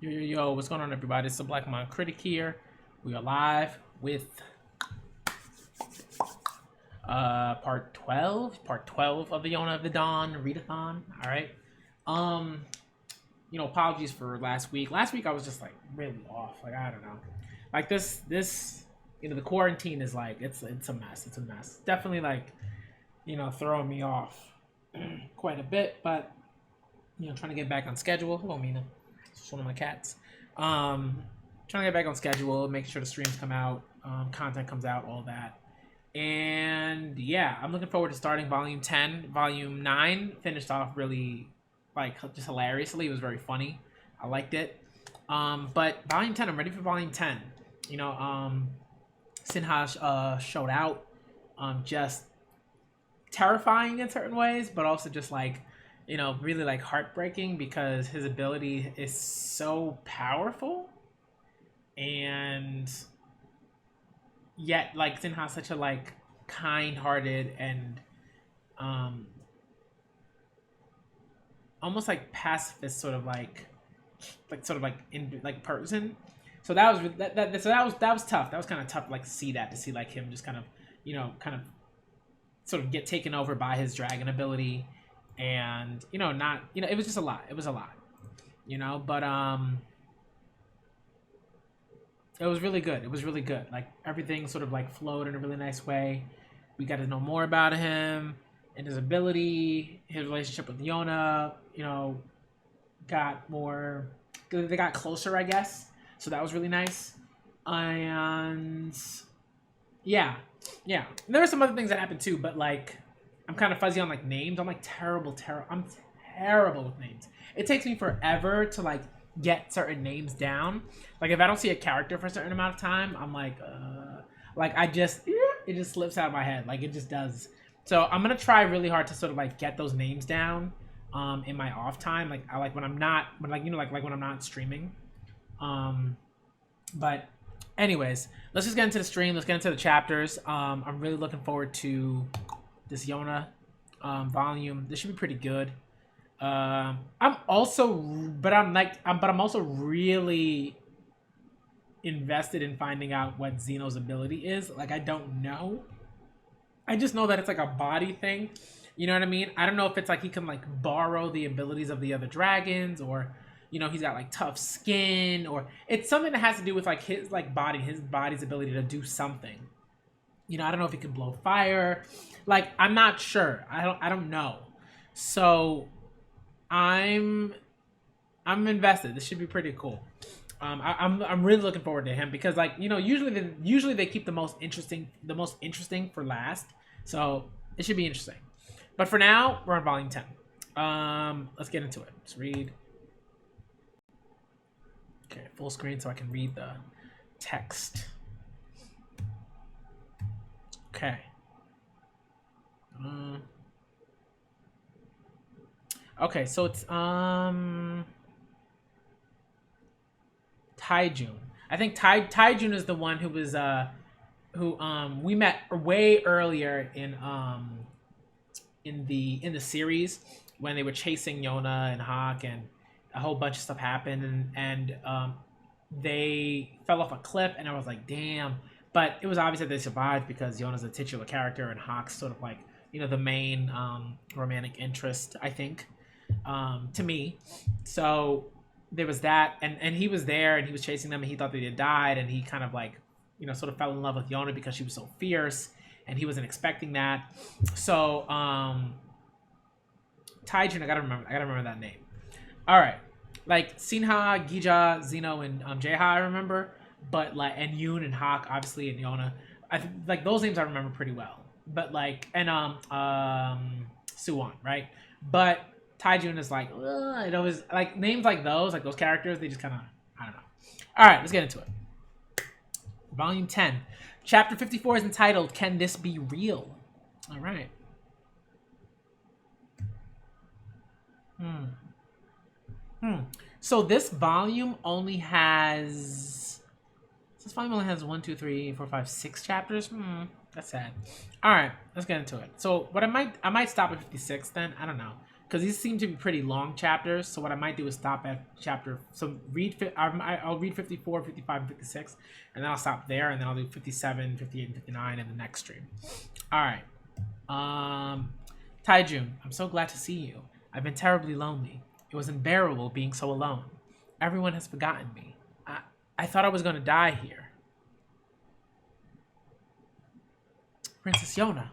Yo, what's going on, everybody? It's the Black Mind Critic here. We are live with part 12 of the Yona of the Dawn Read-A-Thon. All right. Apologies for last week. Last week I was just like really off. Like, I don't know. Like this, the quarantine is like it's a mess. It's a mess. Definitely like, throwing me off quite a bit, but trying to get back on schedule. Hello, Mina. It's one of my cats. Trying to get back on schedule, make sure the streams come out, content comes out, all that. And yeah, I'm looking forward to starting volume 10. Volume 9 finished off really just hilariously. It was very funny. I liked it. But volume 10, I'm ready for volume 10. Sinha showed out, just terrifying in certain ways, but also just really like heartbreaking because his ability is so powerful, and yet like Sinha's such a like kind-hearted and almost like pacifist sort of in like person. So that was tough. That was kind of tough to see like him just kind of sort of get taken over by his dragon ability. And it was just a lot. It was a lot, but it was really good. It was really good. Like everything sort of like flowed in a really nice way. We got to know more about him and his ability, his relationship with Yona. They got closer, I guess. So that was really nice. And yeah. And there were some other things that happened too, but like, I'm kind of fuzzy on like names. I'm like terrible. I'm terrible with names. It takes me forever to like get certain names down. Like if I don't see a character for a certain amount of time, I'm like it just slips out of my head. Like it just does. So I'm gonna try really hard to sort of like get those names down in my off time. Like when I'm not when I'm not streaming. But anyways, let's just get into the stream. Let's get into the chapters. I'm really looking forward to this Yona volume. This should be pretty good. I'm also really invested in finding out what Zeno's ability is. Like I don't know. I just know that it's like a body thing. You know what I mean? I don't know if it's like he can like borrow the abilities of the other dragons, or he's got like tough skin, or it's something that has to do with like his body's ability to do something. I don't know if he can blow fire. Like, I'm not sure. I don't know. So I'm invested. This should be pretty cool. I'm really looking forward to him because like, usually they keep the most interesting for last. So it should be interesting. But for now, we're on volume 10. Let's get into it. Let's read. Okay, full screen so I can read the text. Okay. Okay, so it's Taijun. I think Taijun is the one who was who we met way earlier in the series when they were chasing Yona and Hawk, and a whole bunch of stuff happened, and they fell off a cliff, and I was like, damn. But it was obvious that they survived because Yona's a titular character and Hawk's sort of like, the main romantic interest, I think, to me. So there was that, and he was there and he was chasing them and he thought they had died, and he kind of like, sort of fell in love with Yona because she was so fierce and he wasn't expecting that. So Taijun, I gotta remember that name. All right, like Sinha, Gija, Zeno, and Jeha I remember. But like, and Yoon and Hawk, obviously, and Yona, like those names I remember pretty well. But like, and Suwon, right? But Taijun is like, it always like names like those characters. They just kind of, I don't know. All right, let's get into it. Volume 10, chapter 54 is entitled "Can This Be Real?" All right. So this volume only has. This volume only has 1, 2, 3, 4, 5, 6 chapters. That's sad. All right, let's get into it. So what I might stop at 56 then. I don't know. because these seem to be pretty long chapters. So what I might do is stop at chapter. So I'll read 54, 55, and 56, and then I'll stop there, and then I'll do 57, 58, and 59 in the next stream. All right. Taijun, I'm so glad to see you. I've been terribly lonely. It was unbearable being so alone. Everyone has forgotten me. I thought I was going to die here. Princess Yona.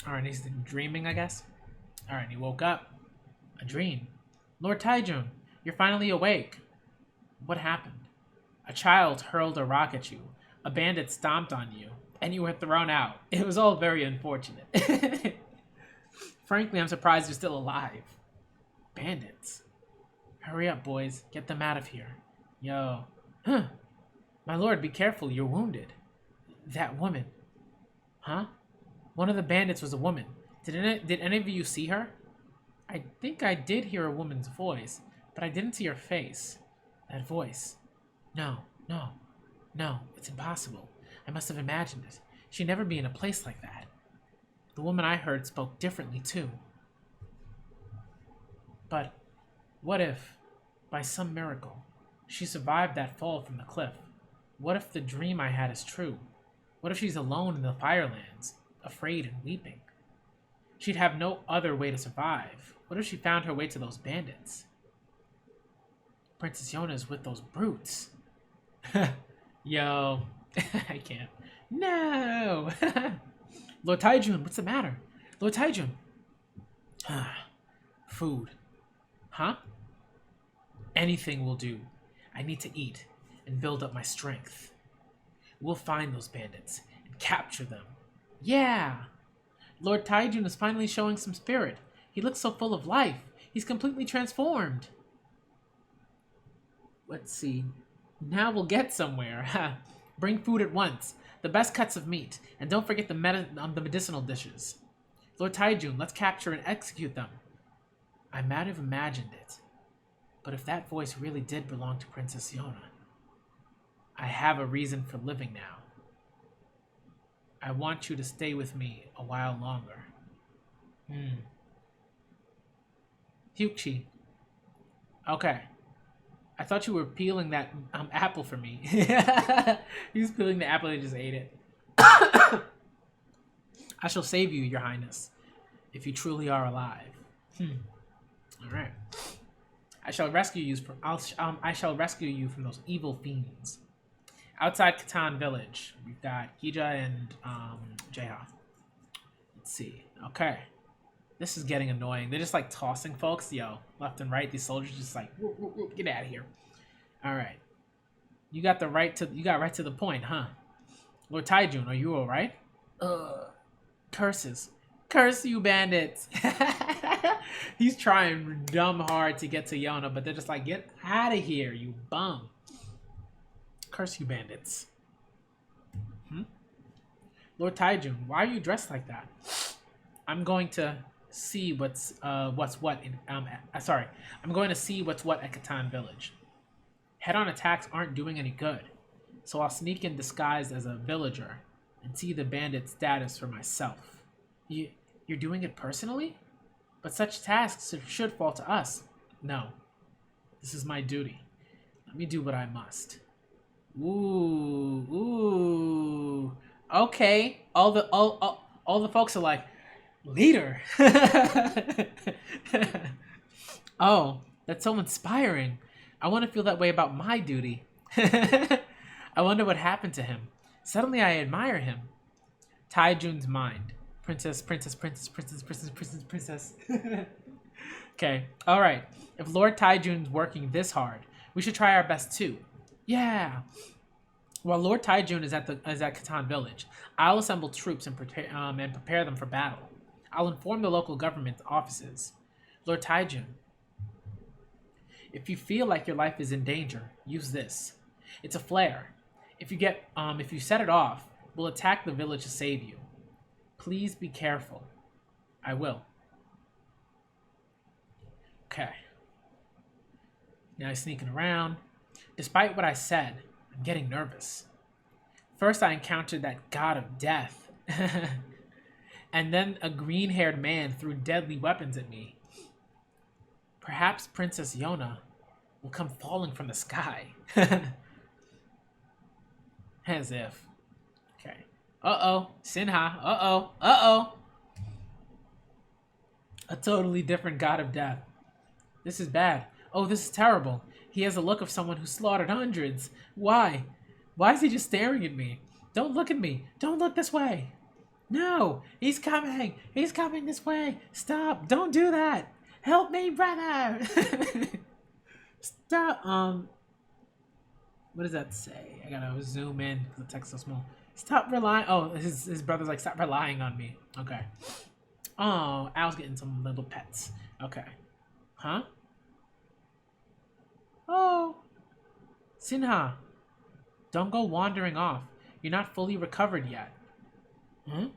Alright, he's dreaming, I guess. Alright, he woke up. A dream. Lord Taijun, you're finally awake. What happened? A child hurled a rock at you. A bandit stomped on you. And you were thrown out. It was all very unfortunate. Frankly, I'm surprised you're still alive. Bandits. Hurry up, boys. Get them out of here. Yo. Huh. My lord, be careful. You're wounded. That woman. Huh? One of the bandits was a woman. Did any of you see her? I think I did hear a woman's voice, but I didn't see her face. That voice. No. It's impossible. I must have imagined it. She'd never be in a place like that. The woman I heard spoke differently, too. But what if, by some miracle, she survived that fall from the cliff? What if the dream I had is true? What if she's alone in the Firelands, afraid and weeping? She'd have no other way to survive. What if she found her way to those bandits? Princess Yona is with those brutes. Yo, I can't. No! Lord Taijun, what's the matter? Lord Taijun. Food. Huh? Anything will do. I need to eat and build up my strength. We'll find those bandits and capture them. Yeah! Lord Taijun is finally showing some spirit. He looks so full of life. He's completely transformed. Let's see. Now we'll get somewhere. Bring food at once. The best cuts of meat. And don't forget the medicinal dishes. Lord Taijun, let's capture and execute them. I might have imagined it. But if that voice really did belong to Princess Yona, I have a reason for living now. I want you to stay with me a while longer. Hyukchi. Okay. I thought you were peeling that apple for me. He was peeling the apple and just ate it. I shall save you, Your Highness, if you truly are alive. All right. I shall rescue you from those evil fiends. Outside Catan Village, we've got Hija and Jeha. Let's see. Okay. This is getting annoying. They're just like tossing folks, left and right. These soldiers just like, whoop, whoop, whoop, get out of here. All right. You got right to the point, huh? Lord Taijun, are you all right? Curses. Curse you, bandits. He's trying dumb hard to get to Yona, but they're just like, get out of here, you bum. Curse you, bandits. Lord Taijun, why are you dressed like that? I'm going to see what's what in I'm going to see what's what at Catan Village. Head-on attacks aren't doing any good, so I'll sneak in disguised as a villager and see the bandit status for myself. You're doing it personally? But such tasks should fall to us. No. This is my duty. Let me do what I must. Ooh. Okay. All the folks are like, leader. Oh, that's so inspiring. I want to feel that way about my duty. I wonder what happened to him. Suddenly I admire him. Taijun's mind. Princess. Okay. All right. If Lord Taijun's working this hard, we should try our best too. Yeah. While Lord Taijun is at Catan Village, I'll assemble troops and prepare them for battle. I'll inform the local government offices. Lord Taijun, if you feel like your life is in danger, use this. It's a flare. If you set it off, we'll attack the village to save you. Please be careful. I will. Okay. Now he's sneaking around. Despite what I said, I'm getting nervous. First I encountered that god of death. And then a green-haired man threw deadly weapons at me. Perhaps Princess Yona will come falling from the sky. As if. Okay. Uh-oh. Sinha. Uh-oh. Uh-oh. A totally different god of death. This is bad. Oh, this is terrible. He has the look of someone who slaughtered hundreds. Why? Why is he just staring at me? Don't look at me. Don't look this way. No, he's coming. He's coming this way. Stop. Don't do that. Help me, brother. Stop. What does that say? I gotta zoom in because the text is so small. Stop relying. Oh, his brother's like, stop relying on me. Okay. Oh, Al's getting some little pets. Okay. Huh? Oh. Sinha. Don't go wandering off. You're not fully recovered yet. Huh?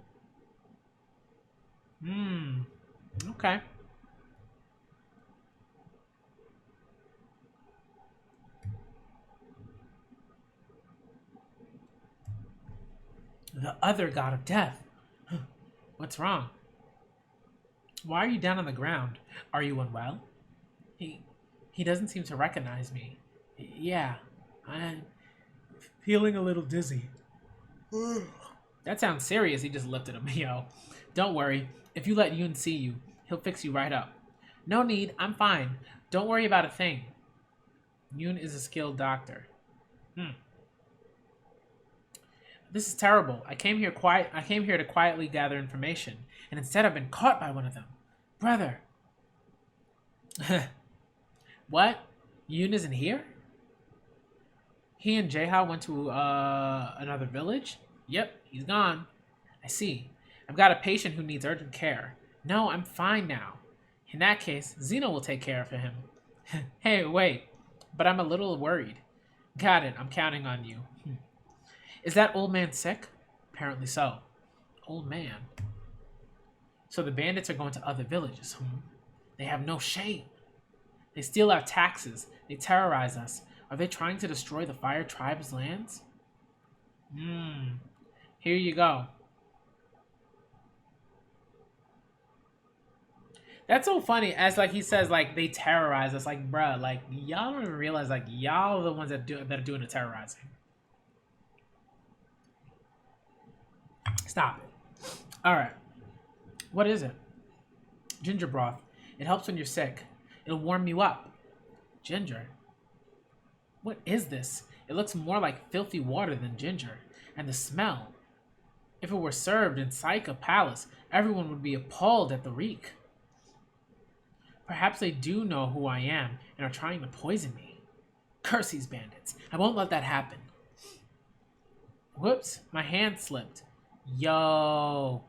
Okay. The other god of death. What's wrong? Why are you down on the ground? Are you unwell? He doesn't seem to recognize me. Yeah, I'm feeling a little dizzy. That sounds serious. He just looked at him. Yo, don't worry. If you let Yoon see you, he'll fix you right up. No need. I'm fine. Don't worry about a thing. Yoon is a skilled doctor. This is terrible. I came here to quietly gather information, and instead I've been caught by one of them. Brother. What? Yoon isn't here? He and Jaeha went to another village? Yep, he's gone. I see. I've got a patient who needs urgent care. No, I'm fine now. In that case, Zeno will take care of him. Hey, wait. But I'm a little worried. Got it. I'm counting on you. Is that old man sick? Apparently so. Old man. So the bandits are going to other villages. They have no shame. They steal our taxes. They terrorize us. Are they trying to destroy the Fire Tribe's lands? Here you go. That's so funny. As like he says, like they terrorize us. Like, bruh, like y'all don't even realize like y'all are the ones that are doing the terrorizing. Stop it. All right. What is it? Ginger broth. It helps when you're sick. It'll warm you up. Ginger. What is this? It looks more like filthy water than ginger. And the smell. If it were served in Saika Palace, everyone would be appalled at the reek. Perhaps they do know who I am and are trying to poison me. Curse these bandits. I won't let that happen. Whoops, my hand slipped. Yo.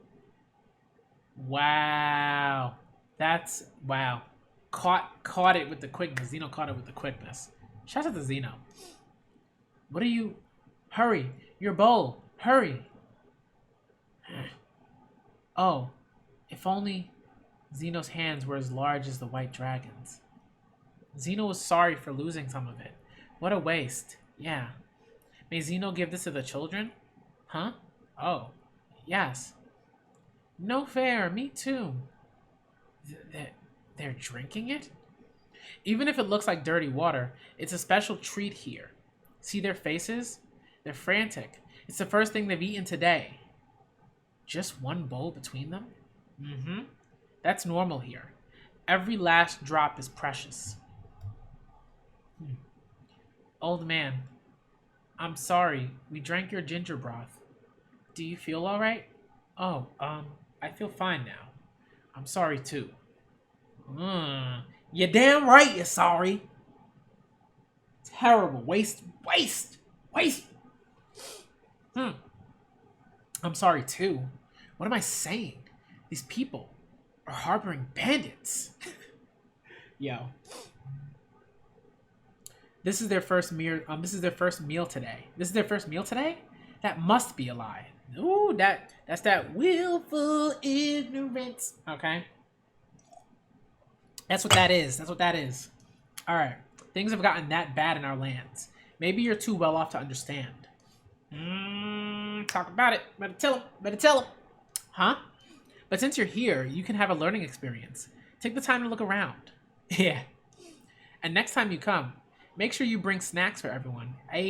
Wow. That's, wow. Caught it with the quickness. Zeno caught it with the quickness. Shout out to Zeno. What are you? Hurry. Your bowl. Hurry. Oh. If only Zeno's hands were as large as the white dragon's. Zeno was sorry for losing some of it. What a waste. Yeah. May Zeno give this to the children? Huh? Oh. Yes. No fair. Me too. They're drinking it? Even if it looks like dirty water, it's a special treat here. See their faces? They're frantic. It's the first thing they've eaten today. Just one bowl between them? That's normal here. Every last drop is precious. Old man, I'm sorry. We drank your ginger broth. Do you feel all right? Oh, I feel fine now. I'm sorry too. You're damn right you're sorry. Terrible. Waste. I'm sorry too. What am I saying? These people are harboring bandits. Yo. This is their first meal. This is their first meal today. This is their first meal today? That must be a lie. Ooh, that's that willful ignorance. Okay. That's what that is. All right. Things have gotten that bad in our lands. Maybe you're too well off to understand. Talk about it. Better tell him. Huh? But since you're here, you can have a learning experience. Take the time to look around. Yeah, And next time you come, make sure you bring snacks for everyone. Hey,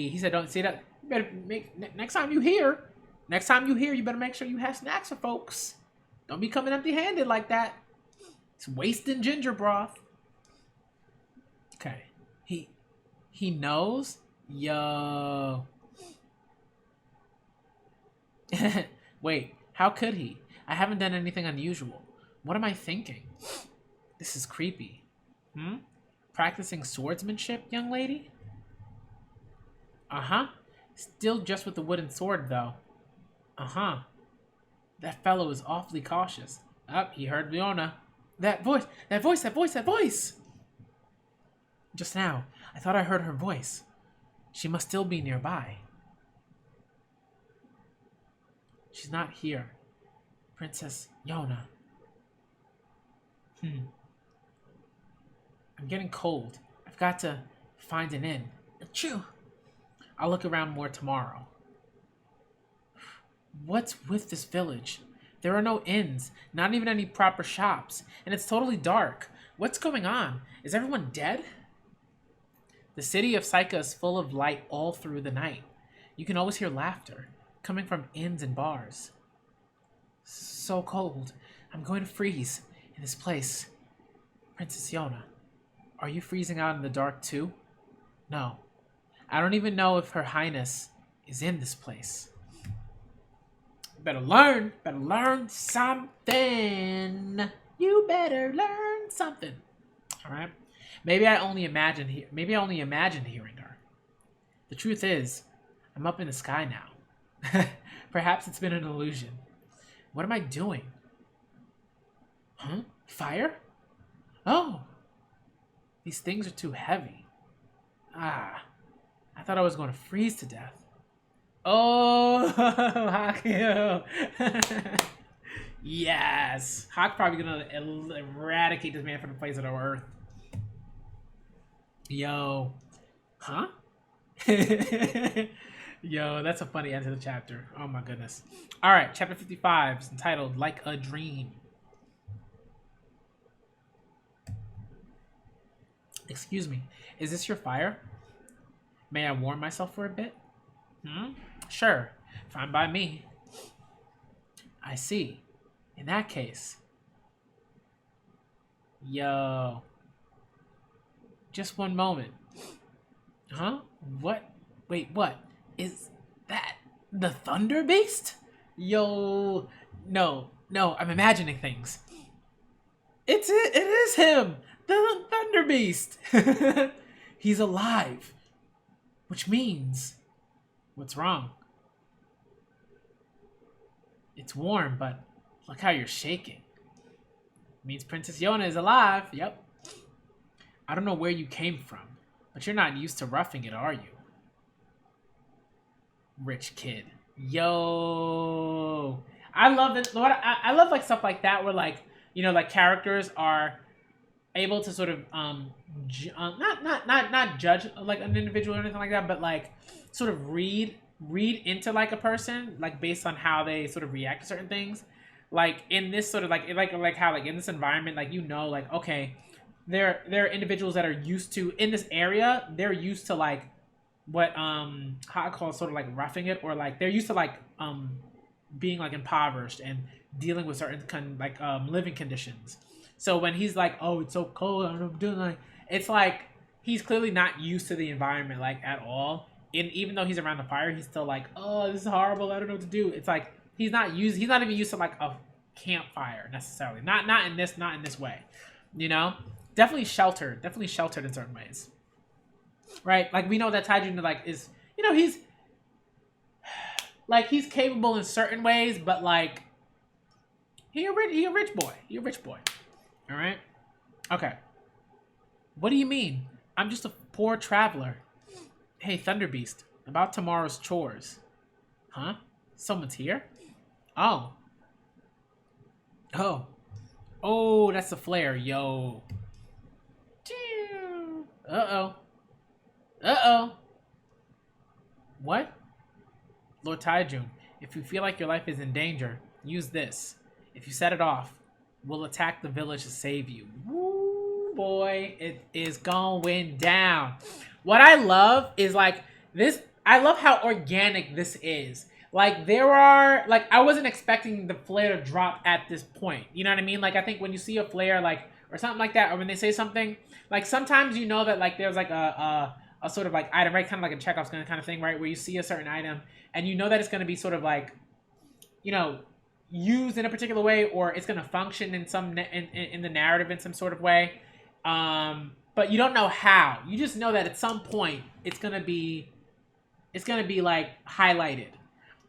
he said, don't see that. You better make next time you here. Next time you here, you better make sure you have snacks for folks. Don't be coming empty-handed like that. It's wasting ginger broth. Okay. He knows? Yo. Wait, how could he? I haven't done anything unusual. What am I thinking? This is creepy. Practicing swordsmanship, young lady? Uh-huh. Still just with the wooden sword, though. Uh-huh. That fellow is awfully cautious. He heard Yona. That voice! Just now, I thought I heard her voice. She must still be nearby. She's not here. Princess Yona. I'm getting cold. I've got to find an inn. Achoo! I'll look around more tomorrow. What's with this village? There are no inns, not even any proper shops, and it's totally dark. What's going on? Is everyone dead? The city of Saika is full of light all through the night. You can always hear laughter, coming from inns and bars. So cold. I'm going to freeze in this place. Princess Yona, are you freezing out in the dark too? No. I don't even know if Her Highness is in this place. Better learn something. You better learn something. All right. Maybe I only imagine hearing her. The truth is, I'm up in the sky now. Perhaps it's been an illusion. What am I doing? Huh? Fire? Oh. These things are too heavy. I thought I was going to freeze to death. Oh, Haikyu. Yes. Hawk probably going to eradicate this man from the face of the earth. Yo. Huh? Yo, that's a funny end to the chapter. Oh my goodness. All right, chapter 55 is entitled Like a Dream. Excuse me, is this your fire? May I warm myself for a bit? Sure, fine by me. I see. In that case. Yo. Just one moment. Huh? What? Wait, what? Is that the Thunder Beast? Yo. No, I'm imagining things. It is him! The Thunder Beast! He's alive. Which means... What's wrong? It's warm, but look how you're shaking. Means Princess Yona is alive. Yep. I don't know where you came from, but you're not used to roughing it, are you? Rich kid. Yo. I love it. I love like stuff like that where like, you know, like characters are able to sort of not judge like an individual or anything like that, but like sort of read into like a person, like based on how they sort of react to certain things. Like in this sort of like how like in this environment, like, you know, like, okay, there are individuals that are used to, in this area, they're used to like what how I call sort of like roughing it, or like they're used to like being like impoverished and dealing with certain living conditions. So when he's like, oh, it's so cold, I don't know what I'm doing, like, it's like he's clearly not used to the environment like at all. And even though he's around the fire, he's still like, oh, this is horrible, I don't know what to do. It's like he's not even used to like a campfire necessarily. Not in this way. You know? Definitely sheltered in certain ways. Right? Like we know that Taijun like is, you know, he's capable in certain ways, but like he a rich boy. All right? Okay. What do you mean? I'm just a poor traveler. Hey, Thunderbeast, about tomorrow's chores. Huh? Someone's here? Oh, that's the flare, yo. Uh-oh. What? Lord Taijun, if you feel like your life is in danger, use this. If you set it off, we'll attack the village to save you. Woo! boy, it is going down. What I love is like this. I love how organic this is. Like there are like I wasn't expecting the flare to drop at this point. You know what I mean? Like I think when you see a flare like or something like that, or when they say something like sometimes you know that like there's like a sort of like item, right? Kind of like a Chekhov's gun kind of thing, right? Where you see a certain item and you know that it's going to be sort of like, you know, used in a particular way, or it's going to function in some in the narrative in some sort of way. But you don't know how. You just know that at some point it's going to be like highlighted,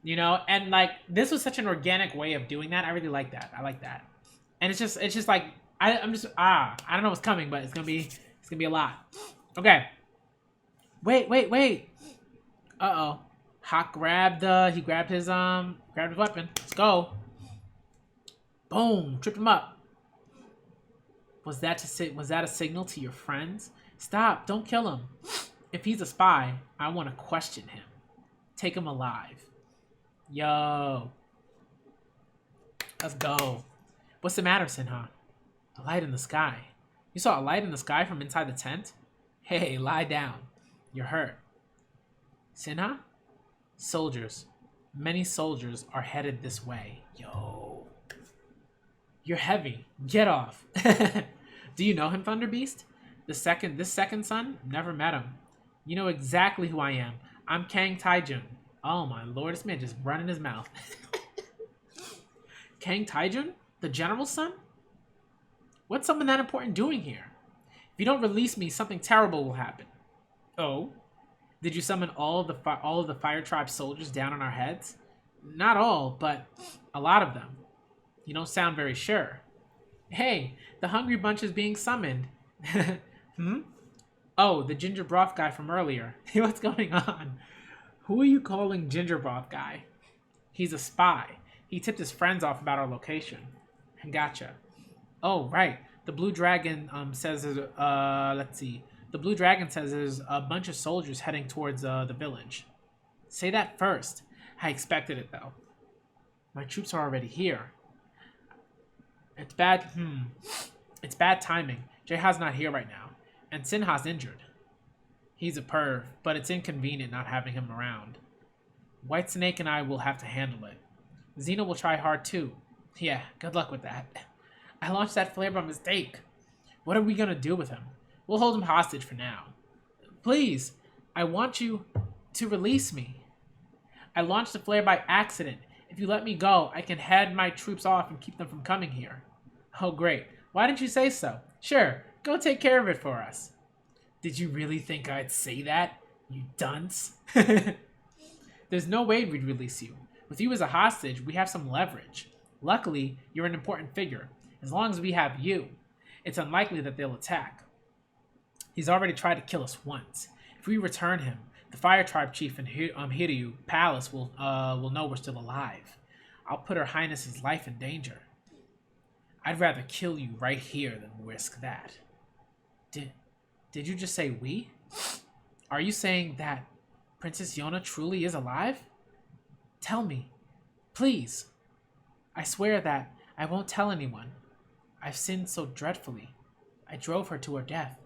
you know? And like this was such an organic way of doing that. I really like that. I like that. And it's just like I'm just I don't know what's coming, but it's gonna be a lot. Okay. Wait. Uh-oh. Hawk grabbed his weapon. Let's go. Boom, tripped him up. Was that a signal to your friends? Stop, don't kill him. If he's a spy, I want to question him. Take him alive. Yo. Let's go. What's the matter, Sinha? A light in the sky. You saw a light in the sky from inside the tent? Hey, lie down. You're hurt. Sinha? Soldiers. Many soldiers are headed this way. Yo. You're heavy. Get off. Do you know him, Thunder Beast? This second son? Never met him. You know exactly who I am. I'm Kang Taijun. Oh my lord, this man just running his mouth. Kang Taijun? The general's son? What's someone that important doing here? If you don't release me, something terrible will happen. Oh? Did you summon all of the Fire Tribe soldiers down on our heads? Not all, but a lot of them. You don't sound very sure. Hey, the hungry bunch is being summoned. Oh, the ginger broth guy from earlier. What's going on? Who are you calling ginger broth guy? He's a spy. He tipped his friends off about our location. Gotcha. Oh, right. The Blue Dragon says let's see. The Blue Dragon says there's a bunch of soldiers heading towards the village. Say that first. I expected it though. My troops are already here. It's bad. It's bad timing. Jaeha's not here right now, and Sinha's injured. He's a perv, but it's inconvenient not having him around. White Snake and I will have to handle it. Xena will try hard too. Yeah, good luck with that. I launched that flare by mistake. What are we gonna do with him? We'll hold him hostage for now. Please, I want you to release me. I launched the flare by accident. If you let me go, I can head my troops off and keep them from coming here. Oh, great. Why didn't you say so? Sure, go take care of it for us. Did you really think I'd say that, you dunce? There's no way we'd release you. With you as a hostage, we have some leverage. Luckily, you're an important figure. As long as we have you, it's unlikely that they'll attack. He's already tried to kill us once. If we return him, the Fire Tribe chief in Hiryu Palace will know we're still alive. I'll put Her Highness's life in danger. I'd rather kill you right here than risk that. Did you just say we? Are you saying that Princess Yona truly is alive? Tell me, please. I swear that I won't tell anyone. I've sinned so dreadfully. I drove her to her death.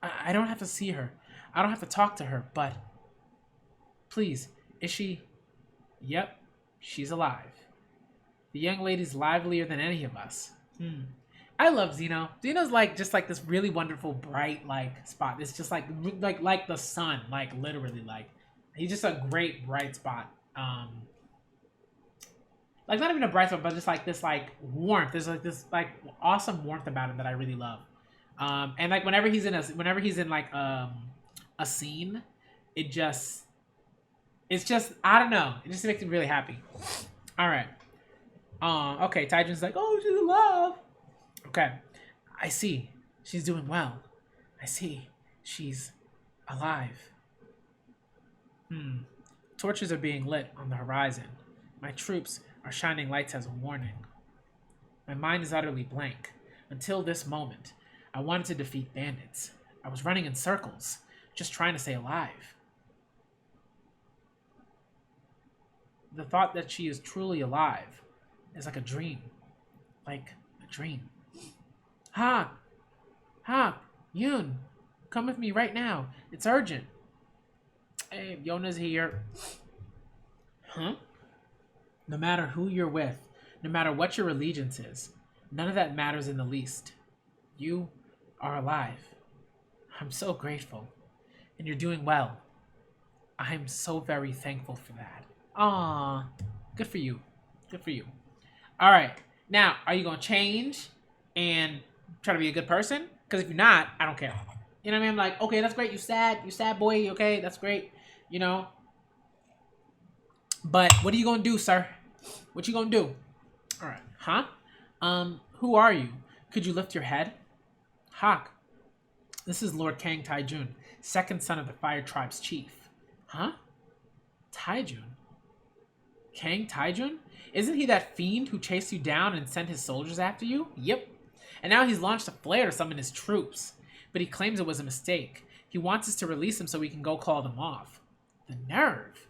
I don't have to see her. I don't have to talk to her, but... Please, is she... Yep, she's alive. The young lady's livelier than any of us. I love Zeno. Zeno's like just like this really wonderful, bright like spot. It's just like the sun, like literally like he's just a great bright spot. Like not even a bright spot, but just like this like warmth. There's like this like awesome warmth about him that I really love. And like whenever he's in like a scene, it's just I don't know. It just makes me really happy. All right. Okay, Taijun's like, oh, she's alive. Okay, I see. She's doing well. I see. She's alive. Torches are being lit on the horizon. My troops are shining lights as a warning. My mind is utterly blank. Until this moment, I wanted to defeat bandits. I was running in circles, just trying to stay alive. The thought that she is truly alive is like a dream. Like a dream. Ha! Ha, Yoon, come with me right now. It's urgent. Hey, Yona's here. Huh? No matter who you're with, no matter what your allegiance is, none of that matters in the least. You are alive. I'm so grateful. And you're doing well. I'm so very thankful for that. Aw, good for you. Good for you. All right. Now, are you going to change and try to be a good person? Because if you're not, I don't care. You know what I mean? I'm like, okay, that's great. You sad boy. Okay, that's great. You know. But what are you going to do, sir? What you going to do? All right. Huh? Who are you? Could you lift your head? Hawk. This is Lord Kang Taijun, second son of the Fire Tribe's chief. Huh? Taijun? Kang Taijun? Isn't he that fiend who chased you down and sent his soldiers after you? Yep. And now he's launched a flare to summon his troops. But he claims it was a mistake. He wants us to release him so we can go call them off. The nerve.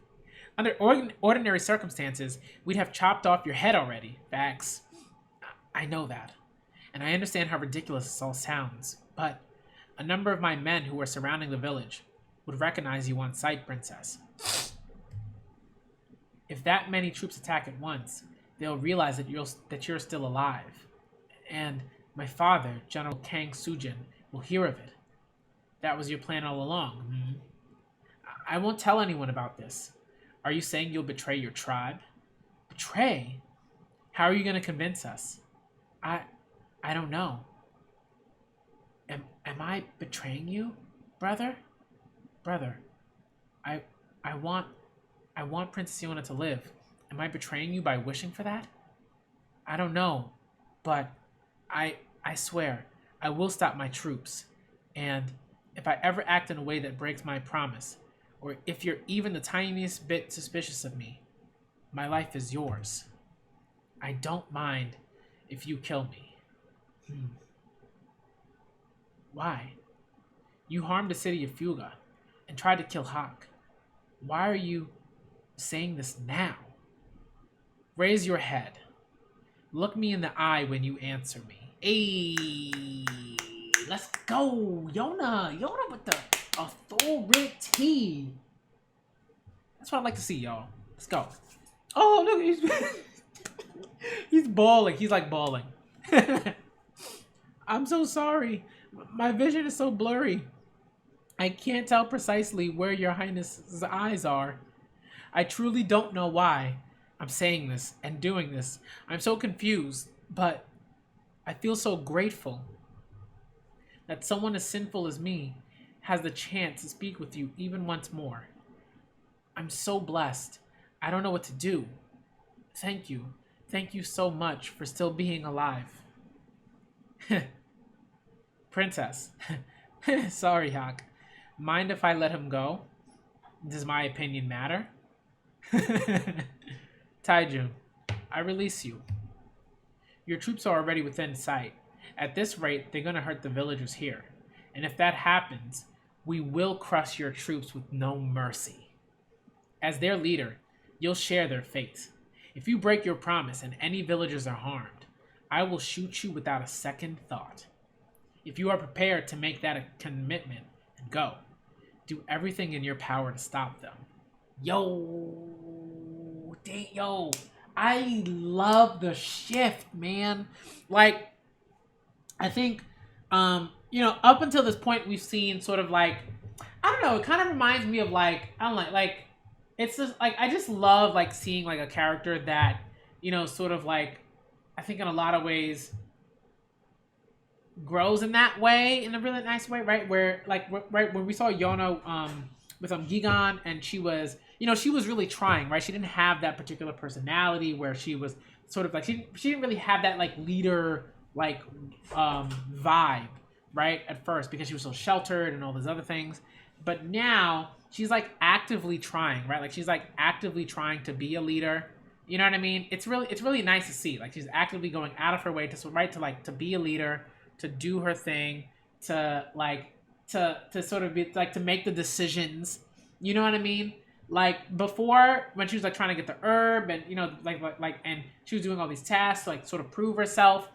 Under ordinary circumstances, we'd have chopped off your head already. Facts. I know that. And I understand how ridiculous this all sounds. But a number of my men who are surrounding the village would recognize you on sight, Princess. If that many troops attack at once, they'll realize that you're still alive. And my father, General Kang Sujin, will hear of it. That was your plan all along. Mm-hmm. I won't tell anyone about this. Are you saying you'll betray your tribe? Betray? How are you going to convince us? I don't know. Am I betraying you, brother? Brother, I want Princess Yona to live. Am I betraying you by wishing for that? I don't know, but I swear I will stop my troops. And if I ever act in a way that breaks my promise, or if you're even the tiniest bit suspicious of me, my life is yours. I don't mind if you kill me. Why? You harmed the city of Fuga and tried to kill Hawk. Why are you saying this now? Raise your head. Look me in the eye when you answer me. Hey, let's go. Yona with the authority. That's what I'd like to see, y'all. Let's go. Oh, look, he's bawling. He's like bawling. I'm so sorry. My vision is so blurry. I can't tell precisely where your highness's eyes are. I truly don't know why I'm saying this and doing this. I'm so confused, but I feel so grateful that someone as sinful as me has the chance to speak with you even once more. I'm so blessed. I don't know what to do. Thank you. Thank you so much for still being alive. Princess. Sorry, Hawk. Mind if I let him go? Does my opinion matter? Taijun, I release you. Your troops are already within sight. At this rate, they're going to hurt the villagers here. And if that happens, we will crush your troops with no mercy. As their leader, you'll share their fate. If you break your promise and any villagers are harmed, I will shoot you without a second thought. If you are prepared to make that a commitment and go, do everything in your power to stop them. Yo, I love the shift, man. Like, I think, up until this point, we've seen sort of like, I don't know, it kind of reminds me of like, I don't like, it's just like, I just love like seeing like a character that, sort of like, I think in a lot of ways grows in that way, in a really nice way, right? Where like, right when we saw Yona with Gigan, and she was, she was really trying, right? She didn't have that particular personality where she was sort of like, she didn't really have that like leader, like vibe, right? At first, because she was so sheltered and all those other things. But now she's like actively trying, right? Like she's like actively trying to be a leader. You know what I mean? It's really nice to see. Like she's actively going out of her way to be a leader, to do her thing, to sort of be like to make the decisions. You know what I mean? Like before, when she was like trying to get the herb and and she was doing all these tasks to like sort of prove herself.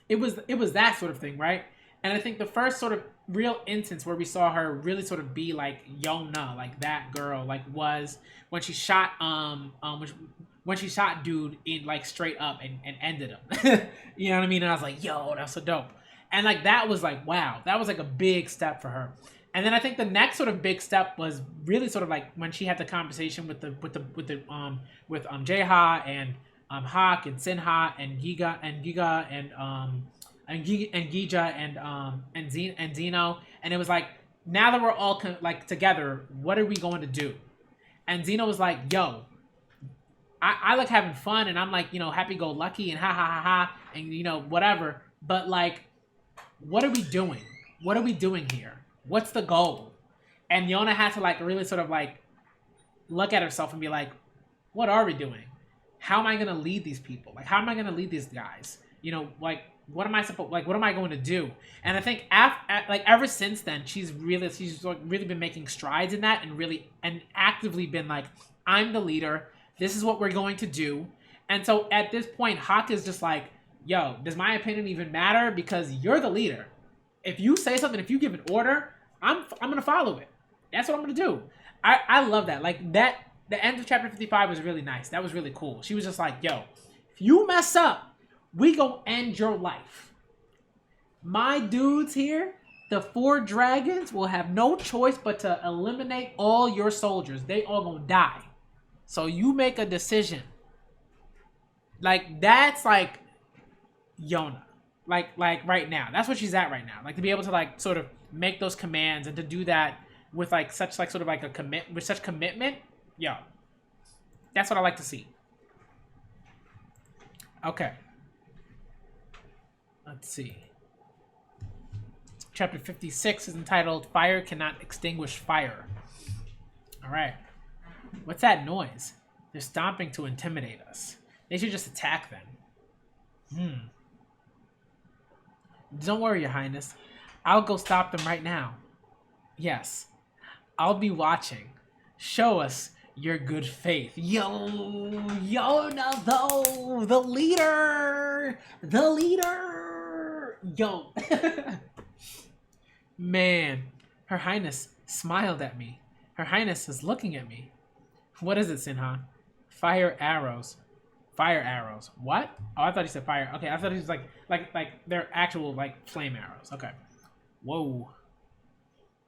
It was that sort of thing, right? And I think the first sort of real instance where we saw her really sort of be like Yona, like that girl, like was when she shot when she shot dude in like straight up and ended him. You know what I mean? And I was like, yo, that's so dope. And like that was like, wow, that was like a big step for her. And then I think the next sort of big step was really sort of like when she had the conversation with Jeha and Hawk and Sinha and Giga and Gija and Zeno, and it was like, now that we're all like together, what are we going to do? And Zeno was like, yo, I like having fun, and I'm like, you know, happy go lucky and ha ha ha ha and you know whatever, but like, what are we doing? What are we doing here? What's the goal? And Yona had to like really sort of like look at herself and be like, what are we doing? How am I gonna lead these people? Like, how am I gonna lead these guys? You know, like, what am I going to do? And I think like ever since then, she's like really been making strides in that, and really and actively been like, I'm the leader. This is what we're going to do. And so at this point, Hawk is just like, yo, does my opinion even matter? Because you're the leader. If you say something, if you give an order, I'm gonna follow it. That's what I'm gonna do. I love that. Like that, the end of chapter 55 was really nice. That was really cool. She was just like, yo, if you mess up, we gonna end your life. My dudes here, the 4 dragons, will have no choice but to eliminate all your soldiers. They all gonna die. So you make a decision. Like that's like Yona. Like right now. That's what she's at right now. Like to be able to like sort of make those commands and to do that with like such like sort of like with such commitment. Yo. That's what I like to see. Okay. Let's see. Chapter 56 is entitled Fire Cannot Extinguish Fire. Alright. What's that noise? They're stomping to intimidate us. They should just attack them. Don't worry, Your Highness. I'll go stop them right now. Yes. I'll be watching. Show us your good faith. Yo, Yona, though. The leader. The leader. Yo. Man. Her Highness smiled at me. Her Highness is looking at me. What is it, Sinha? Fire arrows. Fire arrows. What? Oh, I thought he said fire. Okay, I thought he was like they're actual like flame arrows. Okay. Whoa.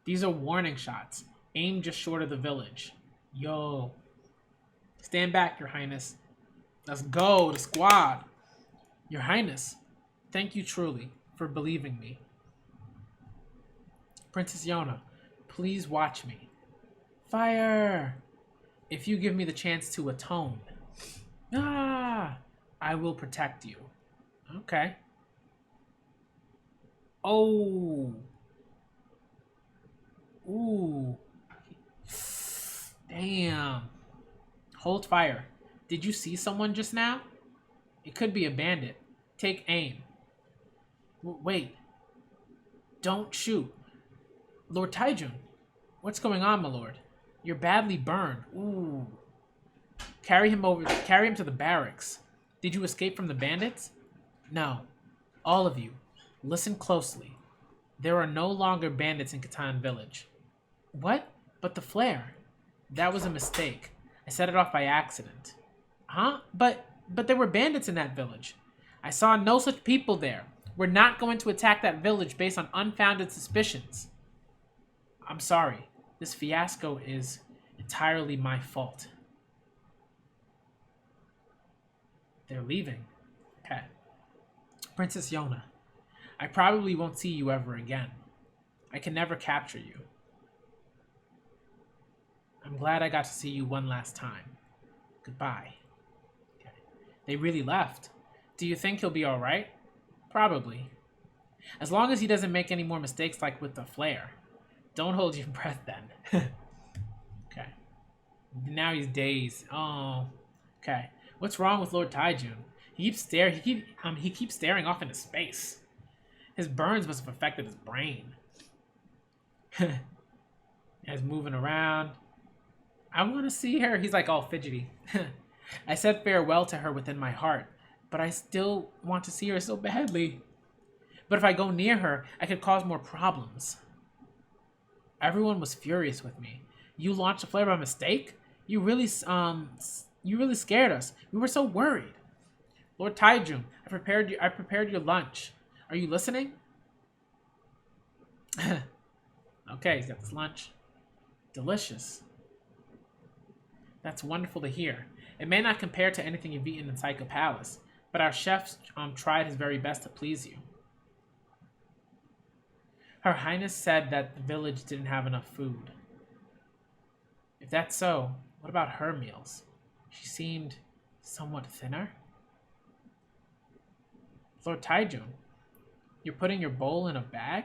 These are warning shots. Aim just short of the village. Yo. Stand back, Your Highness. Let's go, the squad. Your Highness, thank you truly for believing me. Princess Yona, please watch me. Fire! If you give me the chance to atone, I will protect you. Okay. Oh. Ooh. Damn. Hold fire. Did you see someone just now? It could be a bandit. Take aim. Wait. Don't shoot. Lord Taijun, what's going on, my lord? You're badly burned. Ooh. Carry him to the barracks. Did you escape from the bandits? No. All of you, listen closely. There are no longer bandits in Catan Village. What? But the flare. That was a mistake. I set it off by accident. Huh? But there were bandits in that village. I saw no such people there. We're not going to attack that village based on unfounded suspicions. I'm sorry. This fiasco is entirely my fault. They're leaving. Okay. Princess Yona, I probably won't see you ever again. I can never capture you. I'm glad I got to see you one last time. Goodbye. Okay. They really left. Do you think he'll be alright? Probably. As long as he doesn't make any more mistakes like with the flare. Don't hold your breath then. Okay. Now he's dazed. Oh. Okay. What's wrong with Lord Taijun? He keeps staring off into space. His burns must have affected his brain. He's moving around. I want to see her. He's like all fidgety. I said farewell to her within my heart, but I still want to see her so badly. But if I go near her, I could cause more problems. Everyone was furious with me. You launched a flare by mistake? You really scared us. We were so worried. Lord Taijun, I prepared your lunch. Are you listening? Okay, he's got this lunch. Delicious. That's wonderful to hear. It may not compare to anything you've eaten in Psycho Palace, but our chef tried his very best to please you. Her Highness said that the village didn't have enough food. If that's so, what about her meals? She seemed somewhat thinner. Lord Taijun, you're putting your bowl in a bag?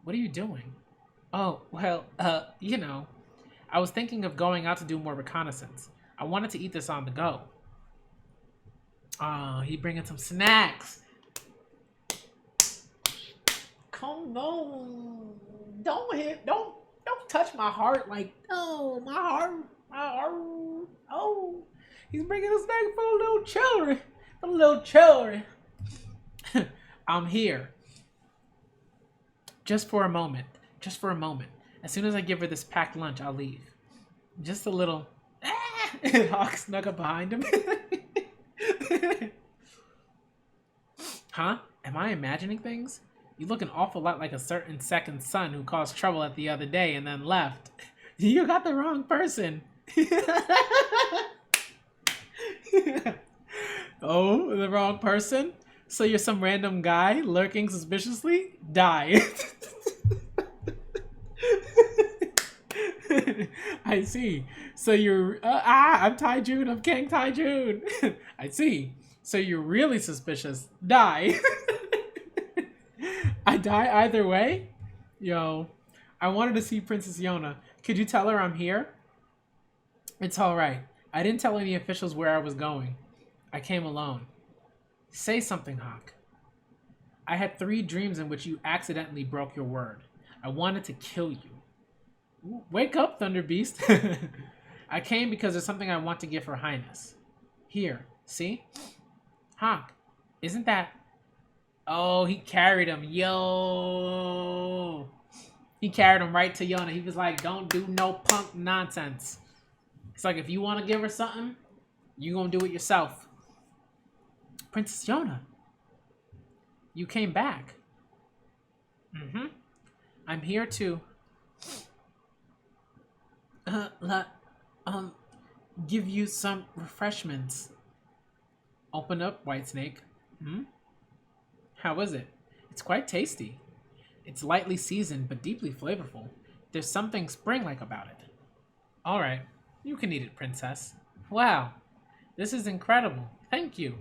What are you doing? Oh, well, I was thinking of going out to do more reconnaissance. I wanted to eat this on the go. Oh, he bringing some snacks. Come on. Don't touch my heart like, oh, my heart. Oh, he's bringing a snack for the little children. I'm here. Just for a moment. As soon as I give her this packed lunch, I'll leave. Just a little. Hawk snuck up behind him. Huh? Am I imagining things? You look an awful lot like a certain second son who caused trouble at the other day and then left. You got the wrong person. Oh, the wrong person? So you're some random guy lurking suspiciously? Die. I see. So you're... I'm Taijun. I'm King Taijun. I see. So you're really suspicious. Die. I die either way? Yo, I wanted to see Princess Yona. Could you tell her I'm here? It's alright. I didn't tell any officials where I was going. I came alone. Say something, Hawk. I had 3 dreams in which you accidentally broke your word. I wanted to kill you. Wake up, Thunder Beast. I came because there's something I want to give Her Highness. Here, see? Hawk, isn't that... Oh, he carried him. Yo. He carried him right to Yona. He was like, don't do no punk nonsense. It's like, if you want to give her something, you gonna do it yourself. Princess Yona. You came back. Mm-hmm. I'm here to... give you some refreshments. Open up, Whitesnake. How is it? It's quite tasty. It's lightly seasoned, but deeply flavorful. There's something spring-like about it. Alright, you can eat it, Princess. Wow, this is incredible. Thank you.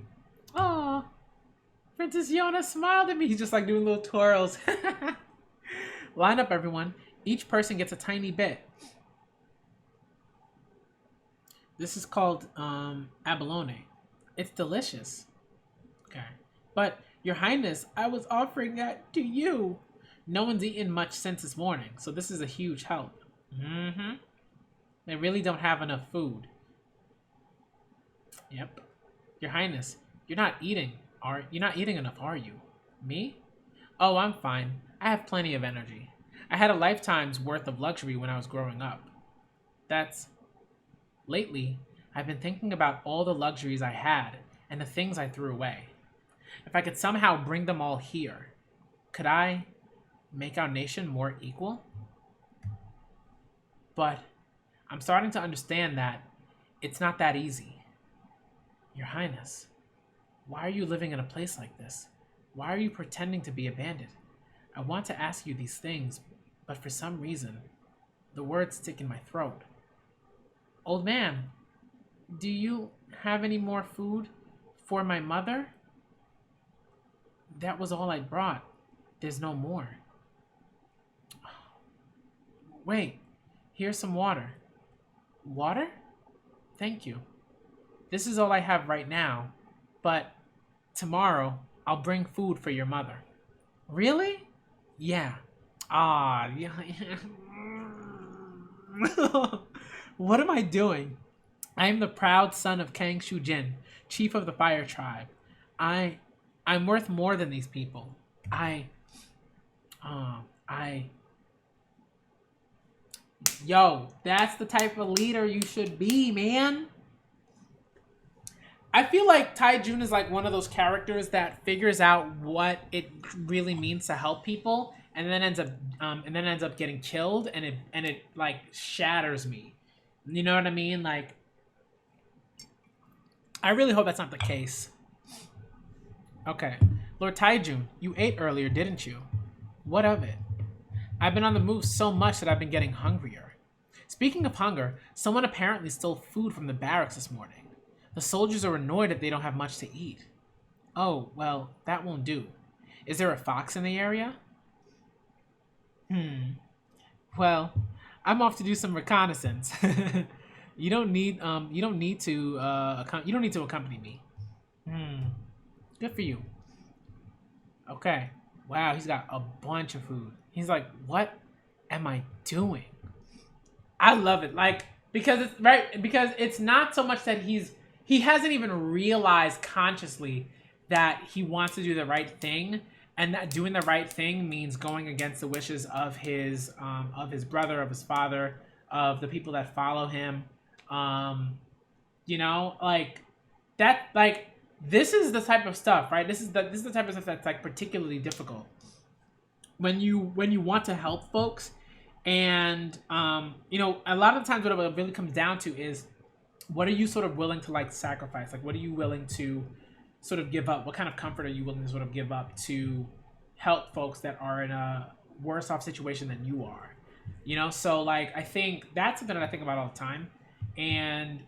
Aww. Princess Yona smiled at me. He's just like doing little twirls. Line up, everyone. Each person gets a tiny bit. This is called abalone. It's delicious. Okay. But, Your Highness, I was offering that to you. No one's eaten much since this morning, so this is a huge help. They really don't have enough food. Yep. Your Highness, you're not eating enough, are you? Me? Oh, I'm fine. I have plenty of energy. I had a lifetime's worth of luxury when I was growing up. Lately, I've been thinking about all the luxuries I had and the things I threw away. If I could somehow bring them all here, could I make our nation more equal? But I'm starting to understand that it's not that easy. Your Highness, why are you living in a place like this? Why are you pretending to be abandoned? I want to ask you these things, but for some reason, the words stick in my throat. Old man, do you have any more food for my mother? That was all I brought. There's no more. Wait, here's some water. Water? Thank you. This is all I have right now, but tomorrow I'll bring food for your mother. Really? Yeah. Ah, yeah. What am I doing? I am the proud son of Kang Shujin, chief of the Fire Tribe. I I'm worth more than these people. I, I, yo, that's the type of leader you should be, man. I feel like Taijun is like one of those characters that figures out what it really means to help people, and then ends up getting killed, and it like shatters me. You know what I mean? Like, I really hope that's not the case. Okay, Lord Taijun, you ate earlier, didn't you? What of it? I've been on the move so much that I've been getting hungrier. Speaking of hunger, someone apparently stole food from the barracks this morning. The soldiers are annoyed that they don't have much to eat. Oh, well, that won't do. Is there a fox in the area? Well, I'm off to do some reconnaissance. You don't need to accompany me. Good for you. Okay. Wow, he's got a bunch of food. He's like, what am I doing? I love it. Like, because it's not so much that he hasn't even realized consciously that he wants to do the right thing, and that doing the right thing means going against the wishes of his brother, of his father, of the people that follow him. Like that. Like, this is the type of stuff, right? This is the type of stuff that's like particularly difficult when you want to help folks, and a lot of the times what it really comes down to is, what are you sort of willing to like sacrifice? Like, what are you willing to sort of give up? What kind of comfort are you willing to sort of give up to help folks that are in a worse off situation than you are? So like, I think that's something that I think about all the time, and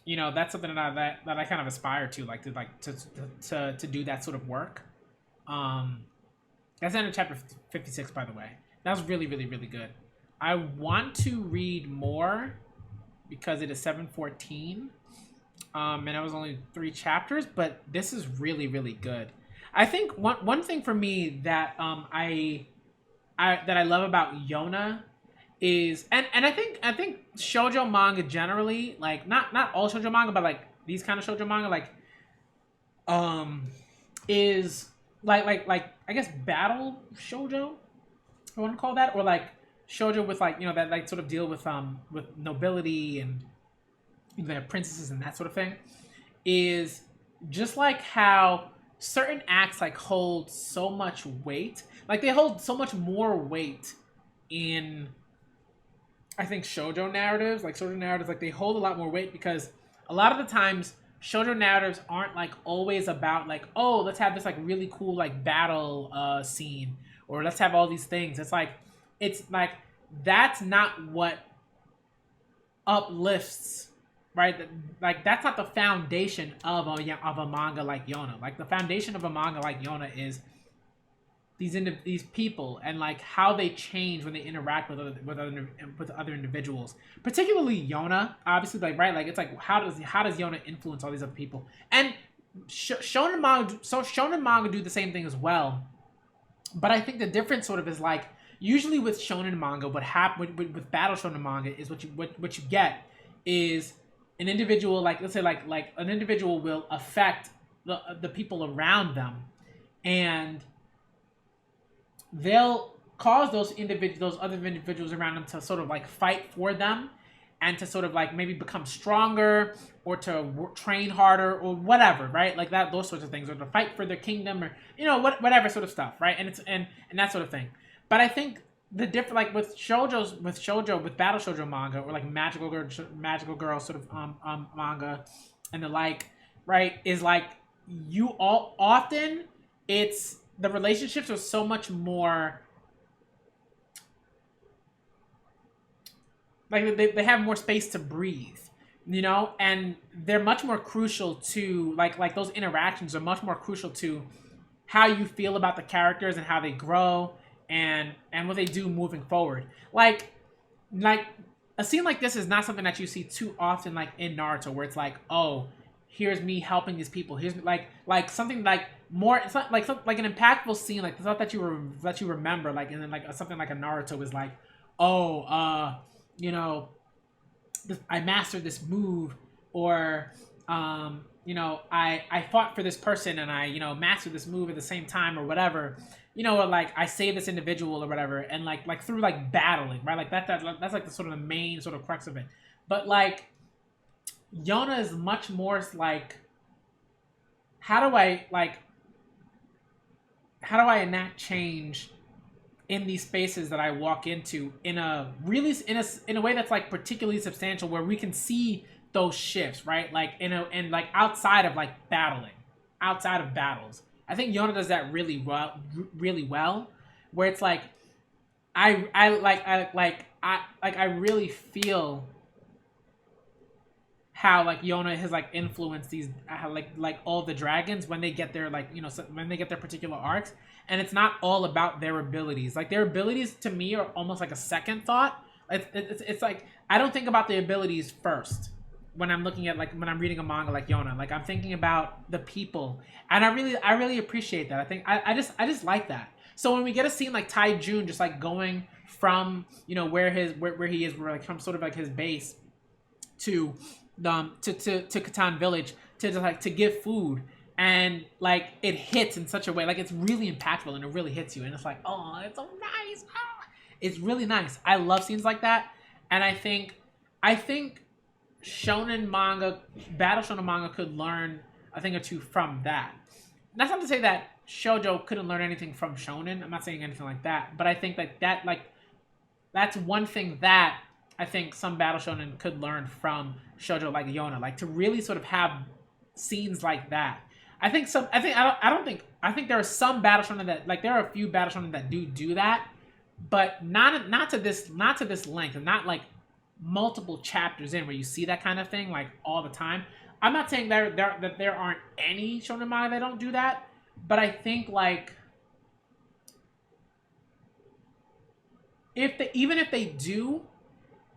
that's something that I kind of aspire to, like to do that sort of work. That's the end of chapter 56, by the way. That was really, really, really good. I want to read more because it is 7:14, and it was only 3 chapters, but this is really, really good. I think one thing for me that I love about Yona is, and I think shoujo manga generally, like not all shoujo manga, but like these kind of shoujo manga, like is like I guess battle shoujo, I want to call that, or like shoujo with like that like sort of deal with nobility and their princesses and that sort of thing, is just like how certain acts like hold so much weight, like they hold so much more weight in, I think, shoujo narratives, like they hold a lot more weight, because a lot of the times shoujo narratives aren't like always about like, oh, let's have this like really cool like battle scene, or let's have all these things. It's like that's not what uplifts, right? Like, that's not the foundation of a manga like Yona. Like, the foundation of a manga like Yona is these people, and like how they change when they interact with other individuals, particularly Yona, obviously, like, right, like, it's like, how does Yona influence all these other people? And shonen manga do the same thing as well, but I think the difference sort of is like, usually with shonen manga, what happen with battle shonen manga is what you get is an individual, like, let's say like an individual will affect the people around them, and they'll cause those other individuals around them to sort of like fight for them, and to sort of like maybe become stronger, or to train harder, or whatever, right? Like that, those sorts of things, or to fight for their kingdom, or whatever sort of stuff, right? And it's and that sort of thing. But I think the different, like with battle shoujo manga, or like magical girl sort of manga and the like, right, is like, you all often, it's, the relationships are so much more like, they have more space to breathe, and they're much more crucial to like those interactions are much more crucial to how you feel about the characters, and how they grow, and what they do moving forward. Like a scene like this is not something that you see too often, like in Naruto, where it's like, oh, here's me helping these people. Here's like something like more. It's not like an impactful scene, like the stuff that you remember, like, and then like something like a Naruto is like, oh, I mastered this move, or I fought for this person and I, mastered this move at the same time or whatever, or like I saved this individual or whatever, and like through like battling, right? Like that's like the sort of the main sort of crux of it. But like Yona is much more like, how do I enact change in these spaces that I walk into in a really in a way that's like particularly substantial, where we can see those shifts, right? Like and like outside of like battling, outside of battles. I think Yona does that really well, where it's like I really feel how like Yona has like influenced these like all the dragons when they get their like when they get their particular arcs, and it's not all about their abilities. Like their abilities to me are almost like a second thought. It's like I don't think about the abilities first when I'm looking at like when I'm reading a manga like Yona. Like I'm thinking about the people, and I really appreciate that. I think I just like that. So when we get a scene like Tai Jun just like going from where he is, where like from sort of like his base to Catan Village to just like to give food, and like it hits in such a way, like it's really impactful and it really hits you, and it's like, oh, it's so nice. It's really nice. I love scenes like that, and I think shonen manga, battle shonen manga could learn a thing or two from that. That's not to say that shoujo couldn't learn anything from shonen. I'm not saying anything like that, but I think that like that's one thing that I think some battle shonen could learn from shoujo like Yona, like to really sort of have scenes like that. I think there are some battle shonen that like there are a few battle shonen that do that, but not to this length, and not like multiple chapters in where you see that kind of thing like all the time. I'm not saying that there aren't any shonen manga that don't do that, but I think like even if they do,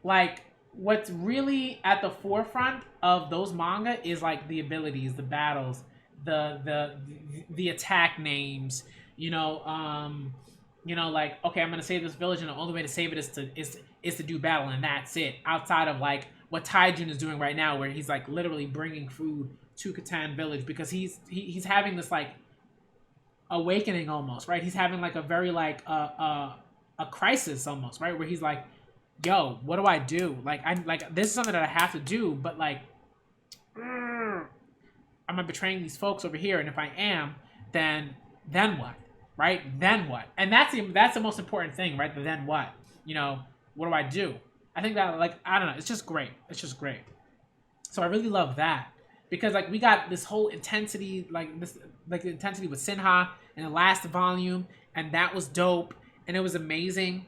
like what's really at the forefront of those manga is like the abilities, the battles, the attack names, like, okay, I'm gonna save this village, and the only way to save it is to do battle, and that's it. Outside of like what Taijun is doing right now, where he's like literally bringing food to Catan Village because he's having this like awakening almost, right? He's having like a very like a crisis almost, right? Where he's like, yo, what do I do? Like, I'm like, this is something that I have to do, but like, am I betraying these folks over here? And if I am, then what, right? Then what? And that's the most important thing, right? The then what? What do I do? I think that like, I don't know. It's just great. So I really love that because like we got this whole intensity, like this, like the intensity with Sinha in the last volume, and that was dope and it was amazing.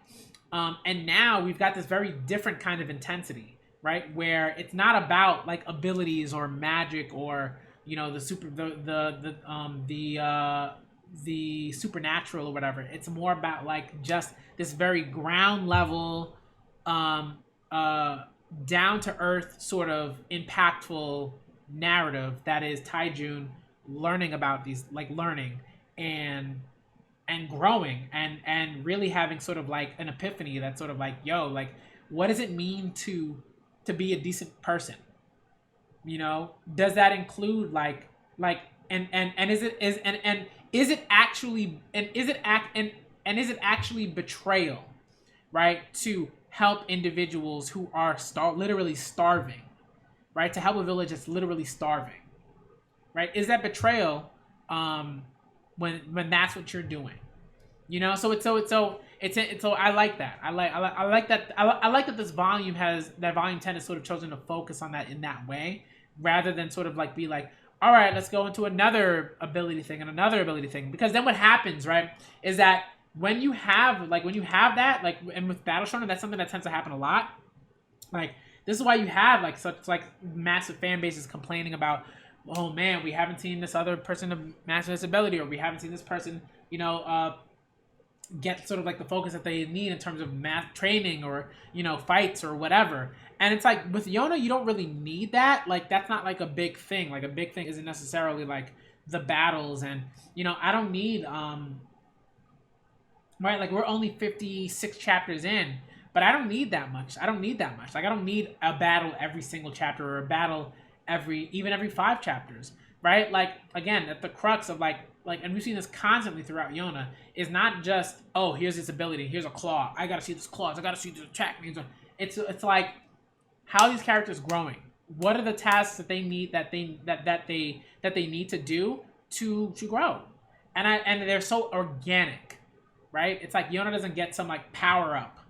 And now we've got this very different kind of intensity, right? Where it's not about like abilities or magic or the supernatural or whatever. It's more about like just this very ground level, down to earth sort of impactful narrative that is Taijun learning about these, like learning and growing and really having sort of like an epiphany that's sort of like, yo, like what does it mean to be a decent person? Does that include like and is it actually betrayal, right? To help individuals who are literally starving, right? To help a village that's literally starving, right? Is that betrayal when that's what you're doing? So I like that. I like that. I like that this volume volume 10 has sort of chosen to focus on that in that way, rather than sort of like be like, all right, let's go into another ability thing and another ability thing. Because then what happens, right, is that when you have that, like, and with Battle Shonen, that's something that tends to happen a lot. Like, this is why you have like such like massive fan bases complaining about, oh man, we haven't seen this other person master this ability, or we haven't seen this person, get sort of like the focus that they need in terms of math training or fights or whatever. And it's like with Yona, you don't really need that. Like that's not like a big thing. Like a big thing isn't necessarily like the battles, and I don't need right, like we're only 56 chapters in, but I don't need that much. Like I don't need a battle every single chapter or a battle every 5 chapters, right? Like, again, at the crux of like, and we've seen this constantly throughout Yona, is not just, oh, here's this ability, here's a claw, I gotta see this claws, I gotta see this attack. It's like, how are these characters growing? What are the tasks that they need that they need to do to grow? And they're so organic, right? It's like Yona doesn't get some like power up,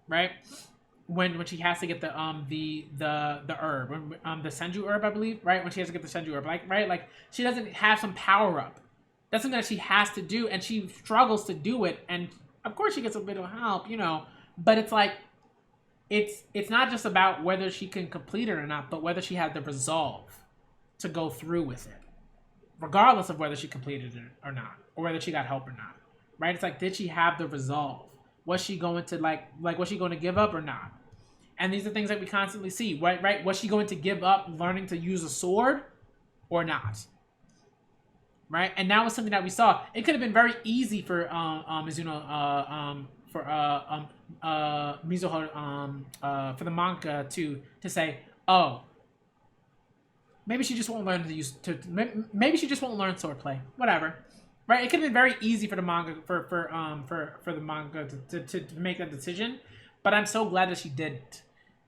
right? When she has to get the herb, the senju herb, I believe, right? When she has to get the senju herb, like, right? Like, she doesn't have some power up. That's something that she has to do, and she struggles to do it. And of course, she gets a bit of help, But it's like, it's not just about whether she can complete it or not, but whether she had the resolve to go through with it, regardless of whether she completed it or not, or whether she got help or not, right? It's like, did she have the resolve? Was she going to like was she going to give up or not? And these are things that we constantly see, right? Was she going to give up learning to use a sword or not? Right? And that was something that we saw. It could have been very easy for Mizuno Mizuho for the manga to say, oh, maybe she just won't learn to use maybe she just won't learn swordplay, whatever, right? It could have been very easy for the manga for the manga to make that decision, but I'm so glad that she didn't,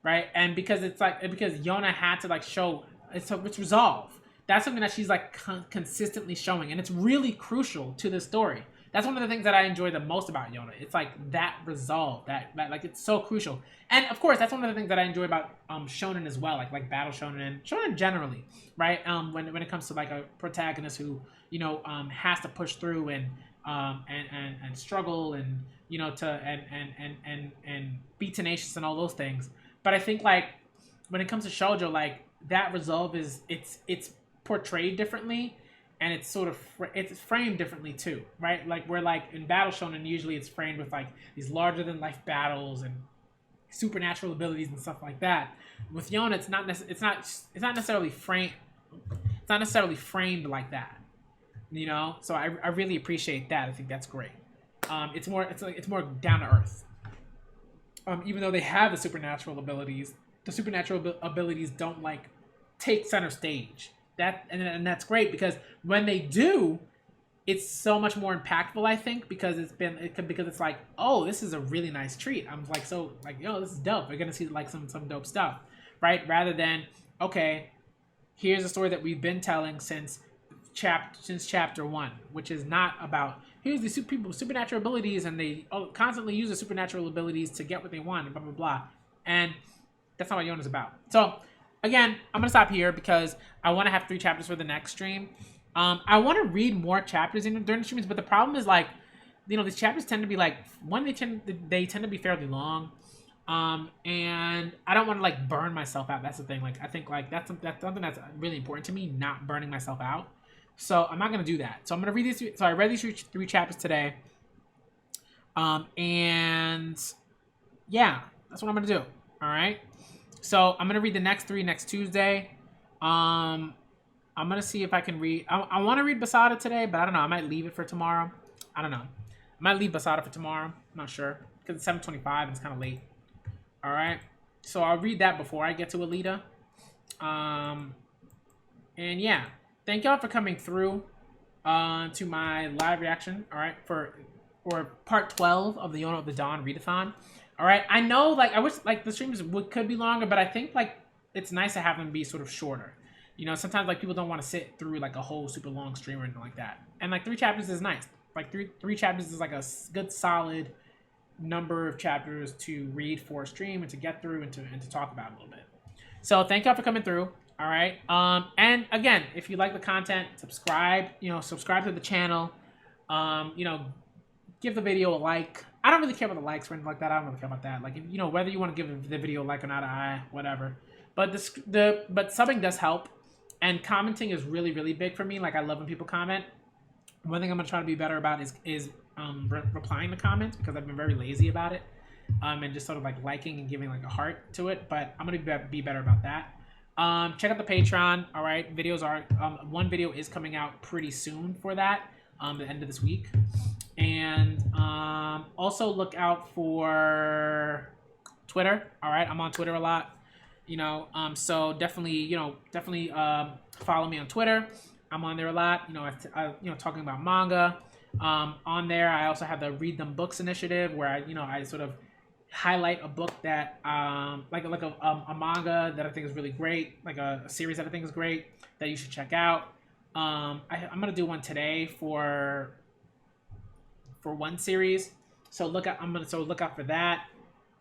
right? And because Yona had to like show it's resolve. That's something that she's like consistently showing, and it's really crucial to the story. That's one of the things that I enjoy the most about Yona. It's like that resolve, that like, it's so crucial. And of course, that's one of the things that I enjoy about shonen as well, like battle shonen and shonen generally, right? When it comes to like a protagonist who has to push through and struggle and and be tenacious and all those things. But I think like when it comes to shoujo, like that resolve it's portrayed differently. And it's sort of it's framed differently too, right? Like where like in battle shonen usually it's framed with like these larger than life battles and supernatural abilities and stuff like that. With Yona, it's not necessarily framed. It's not necessarily framed like that, So I really appreciate that. I think that's great. It's more down to earth. Even though they have the supernatural abilities don't like take center stage. And that's great because when they do, it's so much more impactful, I think, because it's like, oh, this is a really nice treat. I'm like, so like, yo, this is dope. We're gonna see like some dope stuff, right? Rather than, okay, here's a story that we've been telling since chapter 1, which is not about here's these people with supernatural abilities and they constantly use the supernatural abilities to get what they want and blah blah blah, and that's not what Yona's about. So again, I'm going to stop here because I want to have 3 chapters for the next stream. I want to read more chapters during the streams, but the problem is like, these chapters tend to be like, they tend to be fairly long. And I don't want to like burn myself out. That's the thing. Like, I think like that's something that's really important to me, not burning myself out. So I'm not going to do that. So I'm going to read these. So I read these 3 chapters today. And yeah, that's what I'm going to do. All right. So I'm going to read the next 3 next Tuesday. I'm going to see if I can read. I want to read Basada today, but I don't know. I might leave it for tomorrow. I don't know. I might leave Basada for tomorrow. I'm not sure. Because it's 7:25 and it's kind of late. All right. So I'll read that before I get to Alita. And yeah. Thank y'all for coming through to my live reaction. All right. For part 12 of the Yona of the Dawn Read-A-Thon. All right, I know, like, I wish, like, the streams could be longer, but I think, like, it's nice to have them be sort of shorter. Sometimes, like, people don't want to sit through, like, a whole super long stream or anything like that. And, like, 3 chapters is nice. Like, three chapters is, like, a good, solid number of chapters to read for a stream and to get through and to talk about a little bit. So, thank y'all for coming through. All right. And, again, if you like the content, subscribe to the channel. Give the video a like. I don't really care about the likes or anything like that. I don't really care about that. Like, whether you want to give the video a like or not, whatever. But but subbing does help, and commenting is really, really big for me. Like, I love when people comment. One thing I'm gonna try to be better about is replying to comments because I've been very lazy about it, and just sort of like liking and giving like a heart to it. But I'm gonna be better about that. Check out the Patreon. All right, videos are one video is coming out pretty soon for that. The end of this week. And also look out for Twitter. All right, I'm on Twitter a lot. So definitely, follow me on Twitter. I'm on there a lot. Talking about manga. On there, I also have the Read Them Books initiative where I sort of highlight a book that like a manga that I think is really great, like a series that I think is great that you should check out. I'm gonna do one today for one series, so look out for that.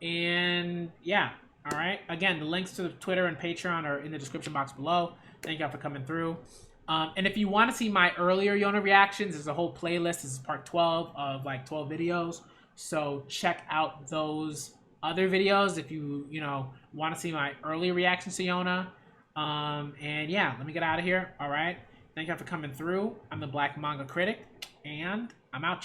And yeah, all right. Again, the links to the Twitter and Patreon are in the description box below. Thank y'all for coming through. And if you want to see my earlier Yona reactions, there's a whole playlist. This is part 12 of like 12 videos. So check out those other videos if you want to see my earlier reactions to Yona. And yeah, let me get out of here. All right. Thank y'all for coming through. I'm the Black Manga Critic, and I'm out.